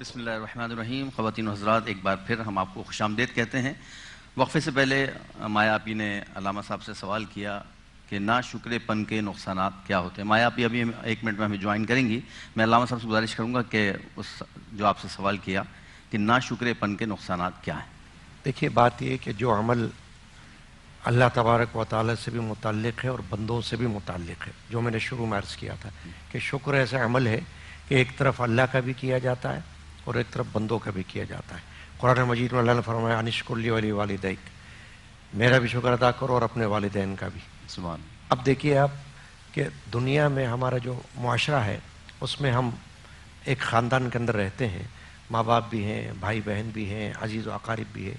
بسم اللہ الرحمن الرحیم. خواتین و حضرات، ایک بار پھر ہم آپ کو خوش آمدید کہتے ہیں. وقفے سے پہلے مایا آپی نے علامہ صاحب سے سوال کیا کہ ناشکرے پن کے نقصانات کیا ہوتے ہیں. مایا آپی ابھی 1 منٹ میں ہمیں جوائن کریں گی. میں علامہ صاحب سے گزارش کروں گا کہ اس جو آپ سے سوال کیا کہ ناشکرے پن کے نقصانات کیا ہیں. دیکھیے، بات یہ کہ جو عمل اللہ تبارک و تعالیٰ سے بھی متعلق ہے اور بندوں سے بھی متعلق ہے، جو میں نے شروع میں عرض کیا تھا کہ شکر ایسا عمل ہے کہ ایک طرف اللہ کا بھی کیا جاتا ہے اور ایک طرف بندوں کا بھی کیا جاتا ہے. قرآن مجید میں اللہ نے فرمایا انشکر لی ولی والدیک، میرا بھی شکر ادا کرو اور اپنے والدین کا بھی. سبحان. اب دیکھیے آپ کہ دنیا میں ہمارا جو معاشرہ ہے اس میں ہم ایک خاندان کے اندر رہتے ہیں، ماں باپ بھی ہیں، بھائی بہن بھی ہیں، عزیز و اقارب بھی ہیں.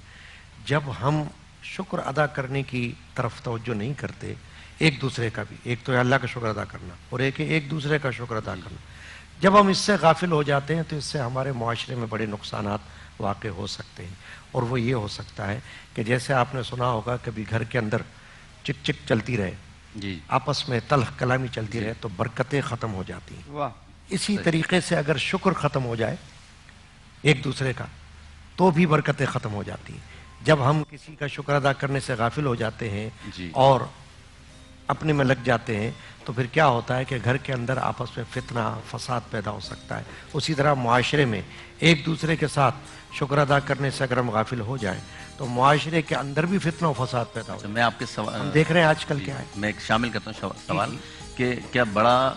جب ہم شکر ادا کرنے کی طرف توجہ نہیں کرتے، ایک دوسرے کا بھی، ایک تو ہے اللہ کا شکر ادا کرنا اور ایک ہے ایک دوسرے کا شکر ادا کرنا، جب ہم اس سے غافل ہو جاتے ہیں تو اس سے ہمارے معاشرے میں بڑے نقصانات واقع ہو سکتے ہیں. اور وہ یہ ہو سکتا ہے کہ جیسے آپ نے سنا ہوگا کبھی گھر کے اندر چک چک چلتی رہے، جی آپس میں تلخ کلامی چلتی رہے تو برکتیں ختم ہو جاتی ہیں. واہ. اسی طریقے سے اگر شکر ختم ہو جائے ایک دوسرے کا تو بھی برکتیں ختم ہو جاتی ہیں. جب ہم کسی کا شکر ادا کرنے سے غافل ہو جاتے ہیں جی. اور اپنے میں لگ جاتے ہیں تو پھر کیا ہوتا ہے کہ گھر کے اندر آپس میں فتنہ فساد پیدا ہو سکتا ہے. اسی طرح معاشرے میں ایک دوسرے کے ساتھ شکر ادا کرنے سے اگر ہم غافل ہو جائیں تو معاشرے کے اندر بھی فتنہ و فساد پیدا ہو. میں آپ کے ہم دیکھ رہے ہیں آج کل کیا ہے. میں ایک شامل کرتا ہوں سوال کہ کیا بڑا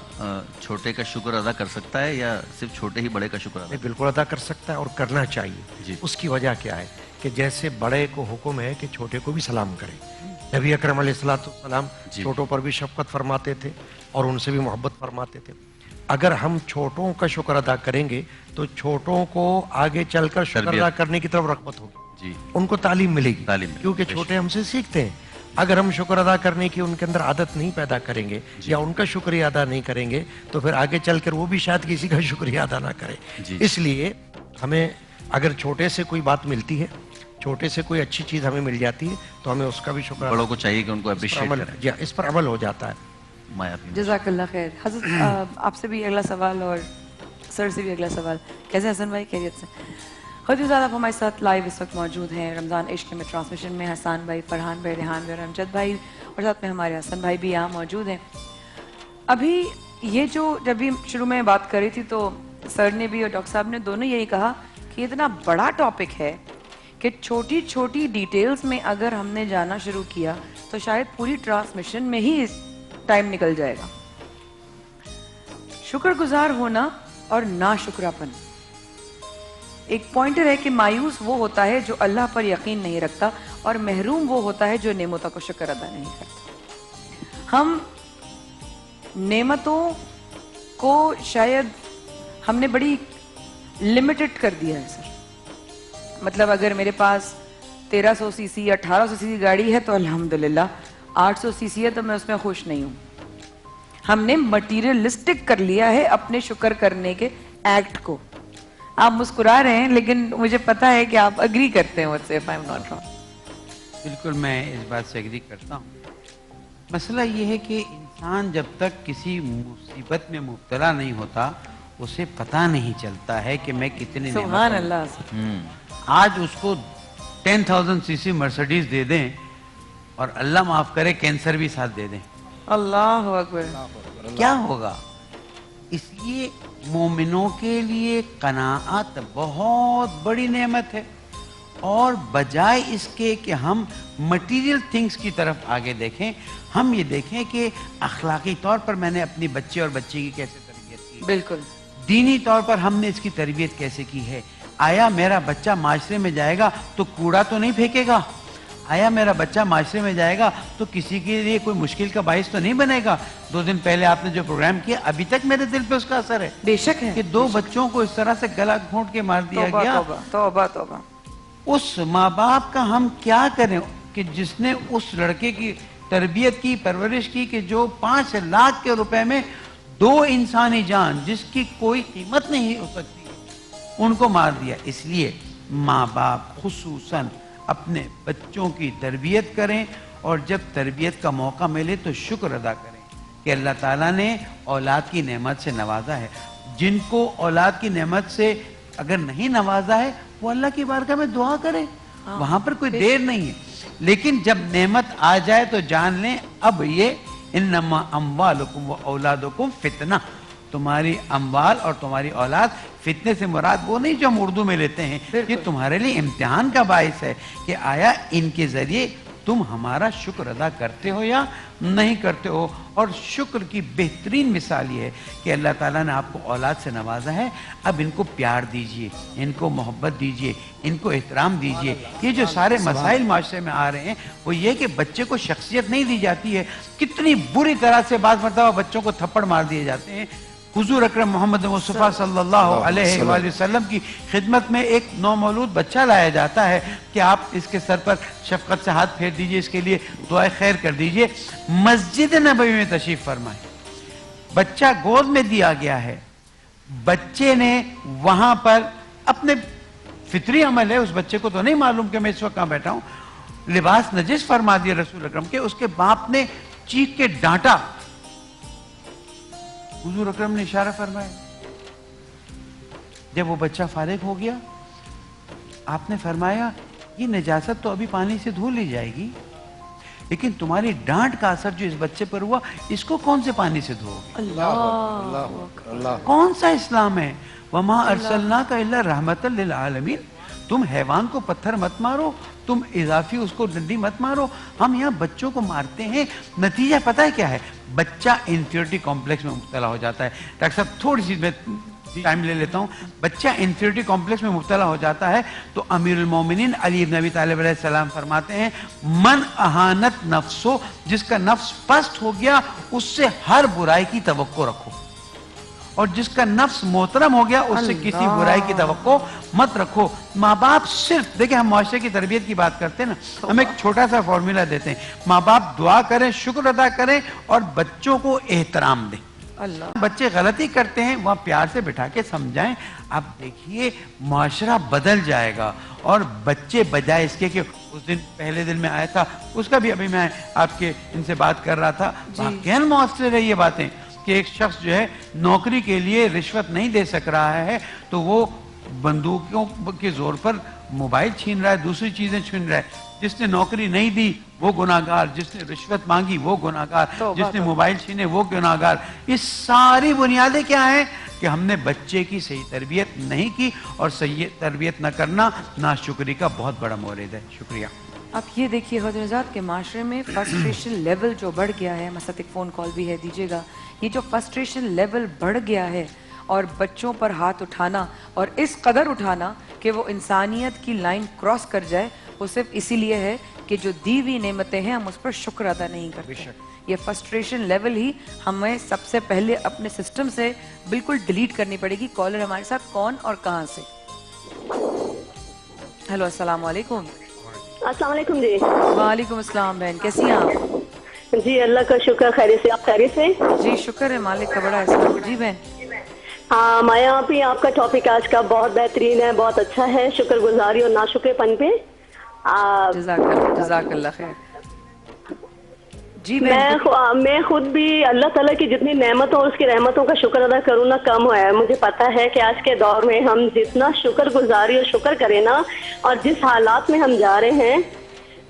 چھوٹے کا شکر ادا کر سکتا ہے یا صرف چھوٹے ہی بڑے کا شکر ادا؟ بالکل ادا کر سکتا ہے اور کرنا چاہیے. جی. اس کی وجہ کیا ہے کہ جیسے بڑے کو حکم ہے کہ چھوٹے کو بھی سلام کرے. نبی اکرم علیہ السلام چھوٹوں پر بھی شفقت فرماتے تھے اور ان سے بھی محبت فرماتے تھے. اگر ہم چھوٹوں کا شکر ادا کریں گے تو چھوٹوں کو آگے چل کر شکر ادا کرنے کی طرف رغبت ہوگی. جی. ان کو تعلیم ملے گی کیونکہ چھوٹے ہم سے سیکھتے ہیں. اگر ہم شکر ادا کرنے کی ان کے اندر عادت نہیں پیدا کریں گے یا ان کا شکریہ ادا نہیں کریں گے تو پھر آگے چل کر وہ بھی شاید کسی کا شکریہ ادا نہ کرے. اس لیے ہمیں اگر چھوٹے سے کوئی بات ملتی ہے، چھوٹے سے کوئی اچھی چیز ہمیں مل جاتی ہے تو ہمیں اس کا بھی شکر. بڑوں کو چاہیے کہ ان کو اپریشیٹ کریں. اس پر عمل ہو جاتا ہے. جزاک اللہ خیر. حضرت آپ سے بھی اگلا سوال اور سر سے بھی اگلا سوال. کیسے حسن بھائی؟ خیریت سے؟ خود زیادہ آپ ہمارے ساتھ لائیو اس وقت موجود ہیں رمضان عشق میں ٹرانسمیشن میں. حسان بھائی، فرحان بھائی، ریحان بھائی اور امجد بھائی، اور ساتھ میں ہمارے حسن بھائی بھی یہاں موجود ہیں. ابھی یہ جو جب بھی شروع میں بات کر رہی تھی تو سر نے بھی اور ڈاکٹر صاحب نے دونوں یہی کہا کہ اتنا بڑا ٹاپک ہے کہ چھوٹی چھوٹی ڈیٹیلز میں اگر ہم نے جانا شروع کیا تو شاید پوری ٹرانسمیشن میں ہی ٹائم نکل جائے گا. شکر گزار ہونا اور ناشکراپن ایک پوائنٹر ہے کہ مایوس وہ ہوتا ہے جو اللہ پر یقین نہیں رکھتا اور محروم وہ ہوتا ہے جو نعمتوں کو شکر ادا نہیں کرتا. ہم نعمتوں کو شاید ہم نے بڑی لمیٹڈ کر دیا ہے سر. مطلب اگر میرے پاس 1300 سی سی یا 1800 سی سی گاڑی ہے تو الحمدللہ، 800 سی سی ہے تو میں اس میں خوش نہیں ہوں. ہم نے مٹیریلسٹک کر لیا ہے اپنے شکر کرنے کے ایکٹ کو. آپ مسکرا رہے ہیں لیکن مجھے پتا ہے کہ آپ اگری کرتے ہیں مجھ سے. بالکل میں اس بات سے اگری کرتا ہوں. مسئلہ یہ ہے کہ انسان جب تک کسی مصیبت میں مبتلا نہیں ہوتا اسے پتہ نہیں چلتا ہے کہ میں کتنے سبحان اللہ. آج اس کو 10,000 سی سی مرسڈیز دے دیں اور اللہ معاف کرے کینسر بھی ساتھ دے دیں، اللہ اکبر، کیا ہوگا؟ اس لیے مومنوں کے لیے قناعت بہت بڑی نعمت ہے. اور بجائے اس کے کہ ہم مٹیریل تھنگز کی طرف آگے دیکھیں، ہم یہ دیکھیں کہ اخلاقی طور پر میں نے اپنی بچے اور بچی کی کیسے تربیت کی، بالکل دینی طور پر ہم نے اس کی تربیت کیسے کی ہے. آیا میرا بچہ معاشرے میں جائے گا تو کوڑا تو نہیں پھینکے گا؟ آیا میرا بچہ معاشرے میں جائے گا تو کسی کے لیے کوئی مشکل کا باعث تو نہیں بنے گا؟ 2 دن پہلے آپ نے جو پروگرام کیا ابھی تک میرے دل پہ اس کا اثر ہے. بے شک ہے کہ 2 بچوں کو اس طرح سے گلا گھونٹ کے مار دیا گیا. توبہ توبہ. اس ماں باپ کا ہم کیا کریں کہ جس نے اس لڑکے کی تربیت کی، پرورش کی کہ جو 5 لاکھ کے روپے میں 2 انسانی جان جس کی کوئی قیمت نہیں ہو سکتی ان کو مار دیا. اس لیے ماں باپ خصوصاً اپنے بچوں کی تربیت کریں اور جب تربیت کا موقع ملے تو شکر ادا کریں کہ اللہ تعالیٰ نے اولاد کی نعمت سے نوازا ہے. جن کو اولاد کی نعمت سے اگر نہیں نوازا ہے وہ اللہ کی بارگاہ میں دعا کرے, وہاں پر کوئی دیر نہیں ہے. لیکن جب نعمت آ جائے تو جان لیں اب یہ انما اموالکم و اولادکم فتنہ, تمہاری اموال اور تمہاری اولاد فتنے سے مراد وہ نہیں جو ہم اردو میں لیتے ہیں, یہ تمہارے لیے امتحان کا باعث ہے کہ آیا ان کے ذریعے تم ہمارا شکر ادا کرتے ہو یا نہیں کرتے ہو. اور شکر کی بہترین مثال یہ ہے کہ اللہ تعالیٰ نے آپ کو اولاد سے نوازا ہے, اب ان کو پیار دیجئے, ان کو محبت دیجئے, ان کو احترام دیجئے. یہ جو سارے مسائل معاشرے میں آ رہے ہیں وہ یہ کہ بچے کو شخصیت نہیں دی جاتی ہے, کتنی بری طرح سے بعض مرتبہ بچوں کو تھپڑ مار دیے جاتے ہیں. حضور اکرم محمد مصطفیٰ صلی اللہ علیہ وآلہ وسلم کی خدمت میں ایک نومولود بچہ لایا جاتا ہے کہ آپ اس کے سر پر شفقت سے ہاتھ پھیر دیجئے, اس کے لیے دعائے خیر کر دیجئے. مسجد نبوی میں تشریف فرمائے, بچہ گود میں دیا گیا ہے, بچے نے وہاں پر اپنے فطری عمل ہے, اس بچے کو تو نہیں معلوم کہ میں اس وقت کہاں بیٹھا ہوں, لباس نجس فرما دیا رسول اکرم کے, اس کے باپ نے چیخ کے ڈانٹا, حضور اکرم نے اشارہ فرمایا. جب وہ بچہ فارغ ہو گیا آپ نے فرمایا یہ نجاست تو ابھی پانی سے دھو لی جائے گی, لیکن تمہاری ڈانٹ کا اثر جو اس بچے پر ہوا اس کو کون سے پانی سے دھو گے؟ اللہ, کون سا اسلام ہے؟ وَمَا أَرْسَلْنَاكَ إِلَّا رَحْمَةً لِلْعَالَمِينَ. تم حیوان کو پتھر مت مارو, تم اضافی اس کو ڈنڈی مت مارو. ہم یہاں بچوں کو مارتے ہیں, نتیجہ پتہ ہے کیا ہے؟ بچہ انفیریٹی کمپلیکس میں مبتلا ہو جاتا ہے. ڈاکٹر صاحب تھوڑی سی میں ٹائم لے لیتا ہوں. بچہ انفیریٹی کمپلیکس میں مبتلا ہو جاتا ہے تو امیر المومنین علی بن ابی طالب علیہ السلام فرماتے ہیں من اہانت نفسو, جس کا نفس پست ہو گیا اس سے ہر برائی کی توقع رکھو, اور جس کا نفس محترم ہو گیا اس سے کسی برائی کی توقع مت رکھو. ماں باپ صرف دیکھیں, ہم معاشرے کی تربیت کی بات کرتے ہیں نا, ہم ایک چھوٹا سا فارمولا دیتے ہیں, ماں باپ دعا کریں, شکر ادا کریں اور بچوں کو احترام دیں. بچے غلطی کرتے ہیں وہاں پیار سے بٹھا کے سمجھائیں. اب دیکھیے معاشرہ بدل جائے گا, اور بچے بجائے اس کے کہ اس دن پہلے دن میں آیا تھا, اس کا بھی ابھی میں آپ کے ان سے بات کر رہا تھا, واقعاً مؤثر ہے یہ باتیں کہ ایک شخص جو ہے نوکری کے لیے رشوت نہیں دے سک رہا ہے تو وہ بندوقوں کے زور پر موبائل چھین رہا ہے, دوسری چیزیں چھین رہا ہے. جس نے نوکری نہیں دی وہ گناہگار, جس نے رشوت مانگی وہ گناہگار, جس نے موبائل چھینے وہ گناہگار. اس ساری بنیادیں کیا ہیں کہ ہم نے بچے کی صحیح تربیت نہیں کی, اور صحیح تربیت نہ کرنا ناشکری کا بہت بڑا مورد ہے. شکریہ. آپ یہ دیکھیے حضرات کے معاشرے میں فرسٹریشن لیول جو بڑھ گیا ہے, مسئلہ ایک فون کال بھی ہے دیجیے گا, یہ جو فرسٹریشن لیول بڑھ گیا ہے اور بچوں پر ہاتھ اٹھانا اور اس قدر اٹھانا کہ وہ انسانیت کی لائن کراس کر جائے, وہ صرف اسی لیے ہے کہ جو دی ہوئی نعمتیں ہیں ہم اس پر شکر ادا نہیں کرتے. یہ فرسٹریشن لیول ہی ہمیں سب سے پہلے اپنے سسٹم سے بالکل ڈیلیٹ کرنی پڑے گی. کالر ہمارے ساتھ کون اور کہاں سے؟ ہیلو, السلام علیکم. السلام علیکم. جی وعلیکم السلام بہن, کیسی ہیں آپ؟ جی اللہ کا شکر, خیریت سے. آپ خیریت سے؟ جی شکر ہے, مالک کا بڑا احسان. جی بہن. ہاں مایا آپ کا ٹاپک آج کا بہت بہترین ہے, بہت اچھا ہے, شکر گزاری اور ناشکر پن پہ. جزاک اللہ خیر. جی میں خود بھی اللہ تعالیٰ کی جتنی نعمتوں اور اس کی رحمتوں کا شکر ادا کروں نا کم ہے. مجھے پتا ہے کہ آج کے دور میں ہم جتنا شکر گزاری اور شکر کریں نا, اور جس حالات میں ہم جا رہے ہیں,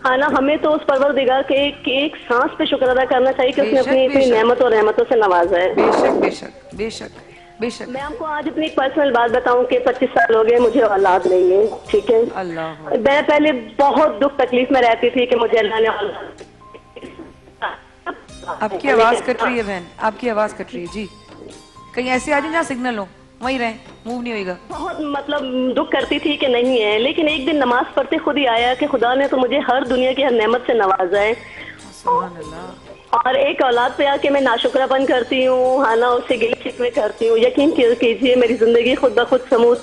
ہاں نا, ہمیں تو اس پروردگار کے ایک سانس پہ شکر ادا کرنا چاہیے کہ اس نے اپنی اتنی نعمتوں اور رحمتوں سے نوازا ہے. بے شک بے شک بے شک بے شک. میں آپ کو آج اپنی ایک پرسنل بات بتاؤں کہ 25 سال ہو گئے مجھے اولاد نہیں ہے. ٹھیک ہے, اللہ میں پہلے بہت دکھ تکلیف میں رہتی تھی کہ مجھے اللہ نے اولاد. آپ کی آواز کٹ رہی ہے بہن, آپ کی آواز کٹ رہی ہے. جی کہیں ایسے آ جائیں جہاں سگنل ہو, وہیں رہیں, موو نہیں ہوئے گا. بہت مطلب دکھ کرتی تھی کہ نہیں ہے, لیکن ایک دن نماز پڑھتے خود ہی آیا کہ خدا نے تو مجھے ہر دنیا کی ہر نعمت سے نوازا ہے, سبحان اللہ. اور ایک اولاد پہ آ کے میں ناشکرا پن کرتی ہوں, ہاں نا, اس سے گلے شکوے کرتی ہوں. یقین کیجیے میری زندگی خود بخود سموتھ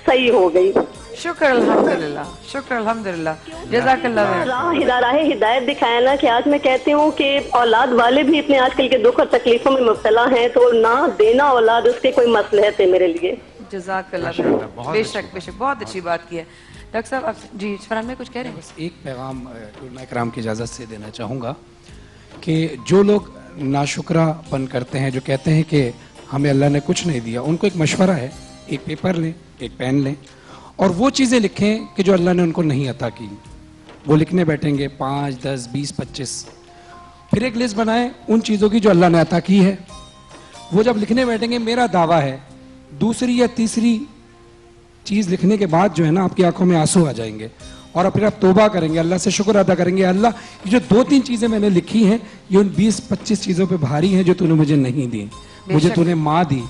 صحیح ہو گئی. شکر الحمدللہ, شکر الحمدللہ. جزاک اللہ. راہ ہدایت دکھایا نا کہ آج میں کہتی ہوں کہ اولاد والے بھی اتنے آج کل کے دکھ اور تکلیفوں میں مبتلا ہیں, تو نہ دینا اولاد اس کے کوئی مصلحت ہے میرے لیے. جزاک اللہ. بے شک بے شک, بہت اچھی بات کی ہے. ڈاکٹر صاحب آپ جی فرحان میں کچھ کہہ رہے ہیں؟ بس ایک پیغام علماء کرام کی اجازت سے دینا چاہوں گا کہ جو لوگ ناشکرا پن کرتے ہیں, جو کہتے ہیں کہ ہمیں اللہ نے کچھ نہیں دیا, ان کو ایک مشورہ ہے ایک پیپر لیں, ایک پین لیں اور وہ چیزیں لکھیں کہ جو اللہ نے ان کو نہیں عطا کی. وہ لکھنے بیٹھیں گے 5, 10, 20, 25. پھر ایک لسٹ بنائیں ان چیزوں کی جو اللہ نے عطا کی ہے. وہ جب لکھنے بیٹھیں گے, میرا دعویٰ ہے دوسری یا تیسری چیز لکھنے کے بعد جو ہے نا آپ کی آنکھوں میں آنسو آ جائیں گے اور پھر آپ توبہ کریں گے, اللہ سے شکر ادا کریں گے, اللہ یہ جو 2-3 چیزیں میں نے لکھی ہیں یہ ان 20-25 چیزوں پہ بھاری ہیں جو تو نے مجھے نہیں دی. مجھے تو نے ماں دی,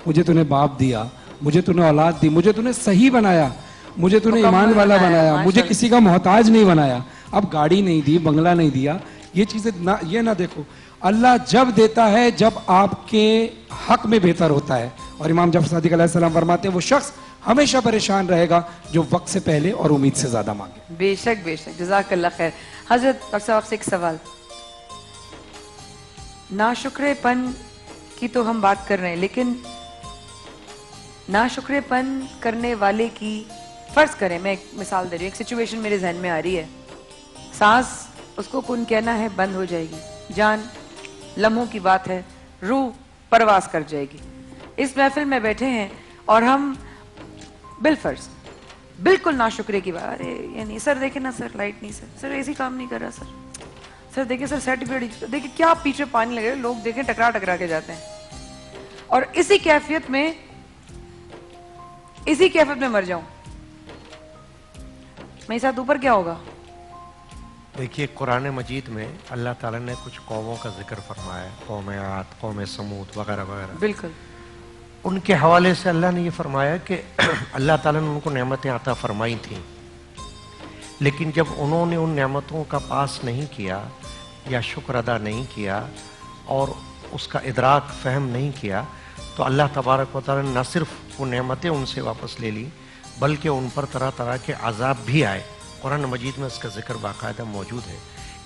مجھے تو نے باپ دیا, مجھے تو نے اولاد دی, مجھے تو نے صحیح بنایا, مجھے تو نے ایمان والا بنایا, مجھے کسی کا محتاج نہیں بنایا. اب گاڑی نہیں دی, بنگلہ نہیں دیا, یہ چیزیں یہ نہ دیکھو. اللہ جب دیتا ہے جب آپ کے حق میں بہتر ہوتا ہے. اور امام جعفر صادق علیہ السلام فرماتے ہیں وہ شخص ہمیشہ پریشان رہے گا جو وقت سے پہلے اور امید سے زیادہ مانگے. بے شک بے شک, جزاک اللہ خیر. حضرت ڈاکٹر صاحب آپ سے ایک سوال. ناشکرے پن کی تو ہم بات کر رہے ہیں, لیکن ناشکرے پن کرنے والے کی, فرض کریں میں ایک مثال دے رہی ہوں, ایک سچویشن میرے ذہن میں آ رہی ہے. سانس اس کو کن کہنا ہے بند ہو جائے گی, جان لمحوں کی بات ہے, روح پرواز کر جائے گی. اس محفل میں بیٹھے ہیں اور ہم بالفرض بالکل ناشکرے کی بات, ارے یہ نہیں سر, دیکھیں نا سر لائٹ نہیں, سر اے سی کام نہیں کر رہا, سر دیکھیں سر سرٹیفکیٹ, دیکھیں کیا پیچھے پانی لگے, لوگ دیکھیں ٹکرا کے جاتے ہیں. اور اسی کیفیت میں مر جاؤں, میرے ساتھ اوپر کیا ہوگا؟ دیکھیے قرآن مجید میں اللہ تعالیٰ نے کچھ قوموں کا ذکر فرمایا ہے, قوم عاد, قوم سمود وغیرہ وغیرہ. بالکل. ان کے حوالے سے اللہ نے یہ فرمایا کہ اللہ تعالیٰ نے ان کو نعمتیں عطا فرمائی تھیں, لیکن جب انہوں نے ان نعمتوں کا پاس نہیں کیا یا شکر ادا نہیں کیا اور اس کا ادراک فہم نہیں کیا, تو اللہ تبارک و تعالیٰ نے نہ صرف وہ نعمتیں ان سے واپس لے لی بلکہ ان پر طرح طرح کے عذاب بھی آئے. قرآن مجید میں اس کا ذکر باقاعدہ موجود ہے.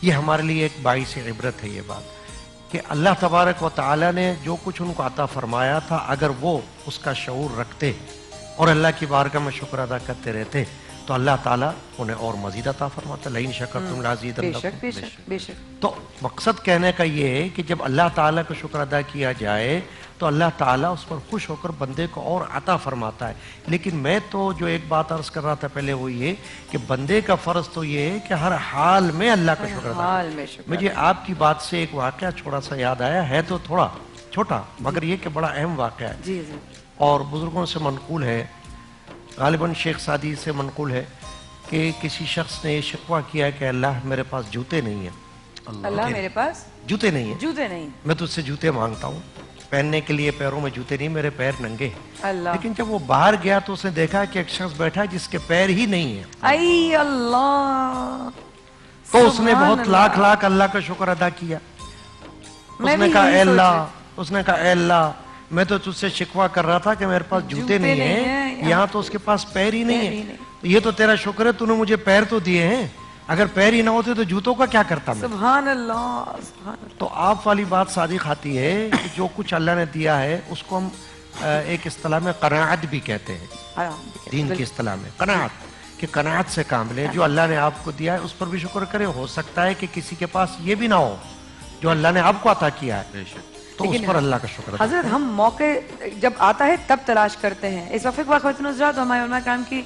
یہ ہمارے لیے ایک باعث عبرت ہے یہ بات کہ اللہ تبارک و تعالیٰ نے جو کچھ ان کو عطا فرمایا تھا, اگر وہ اس کا شعور رکھتے اور اللہ کی بارگاہ میں شکر ادا کرتے رہتے تو اللہ تعالیٰ انہیں اور مزید عطا فرماتا. لئن شکرتم لازیدنکم. بے شک. تو مقصد کہنے کا یہ ہے کہ جب اللہ تعالیٰ کا شکر ادا کیا جائے تو اللہ تعالیٰ اس پر خوش ہو کر بندے کو اور عطا فرماتا ہے. لیکن میں تو جو ایک بات عرض کر رہا تھا پہلے وہ یہ کہ بندے کا فرض تو یہ ہے کہ ہر حال میں اللہ کا شکر ادا کرے. مجھے آپ کی بات سے ایک واقعہ چھوڑا سا یاد آیا ہے, تو تھوڑا چھوٹا مگر یہ کہ بڑا اہم واقعہ ہے. جی جی. اور بزرگوں سے منقول ہے, غالباً شیخ سعدی سے منقول ہے کہ کسی شخص نے یہ شکوہ کیا کہ اللہ میرے پاس جوتے نہیں ہیں, اللہ میرے پاس جوتے نہیں ہیں, جوتے نہیں, میں تجھ سے جوتے مانگتا ہوں, پہننے کے لیے پیروں میں جوتے نہیں, میرے پیر ننگے. اللہ. لیکن جب وہ باہر گیا تو اس نے دیکھا کہ ایک شخص بیٹھا ہے جس کے پیر ہی نہیں ہیں. ای اللہ. تو اس نے بہت لاکھ اللہ کا شکر ادا کیا. اس نے کہا اے اللہ میں تو تجھ سے شکوہ کر رہا تھا کہ میرے پاس جوتے نہیں ہیں, یہاں تو اس کے پاس پیر ہی نہیں ہیں. یہ تو تیرا شکر ہے, تو نے مجھے پیر تو دیے ہیں, اگر پیر ہی نہ ہوتے تو جوتوں کا کیا کرتا میں. سبحان اللہ. تو آپ والی بات صادق آتی ہے کہ جو کچھ اللہ نے دیا ہے اس کو ہم ایک اصطلاح میں قناعت بھی کہتے ہیں, دین کی اصطلاح میں قناعت, کہ قناعت سے کام لیں. جو اللہ نے آپ کو دیا ہے اس پر بھی شکر کرے. ہو سکتا ہے کہ کسی کے پاس یہ بھی نہ ہو جو اللہ نے آپ کو عطا کیا ہے, تو اس پر اللہ کا شکر. حضرت ہم موقع جب آتا ہے تب تلاش کرتے ہیں. اس وقت خواتین حضرات ہمارے علماء کرام کی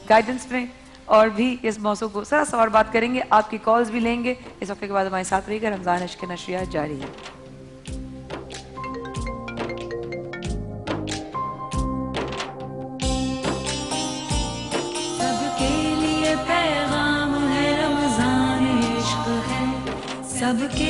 گائیڈنس میں اور بھی اس موضوع کو ذرا سا اور بات کریں گے, آپ کی کالز بھی لیں گے. اس وقت کے بعد ہمارے ساتھ رہی کر رمضان عشق نشریات جاری ہے. سب کے لیے پیغام ہے, رمضان عشق ہے سب کے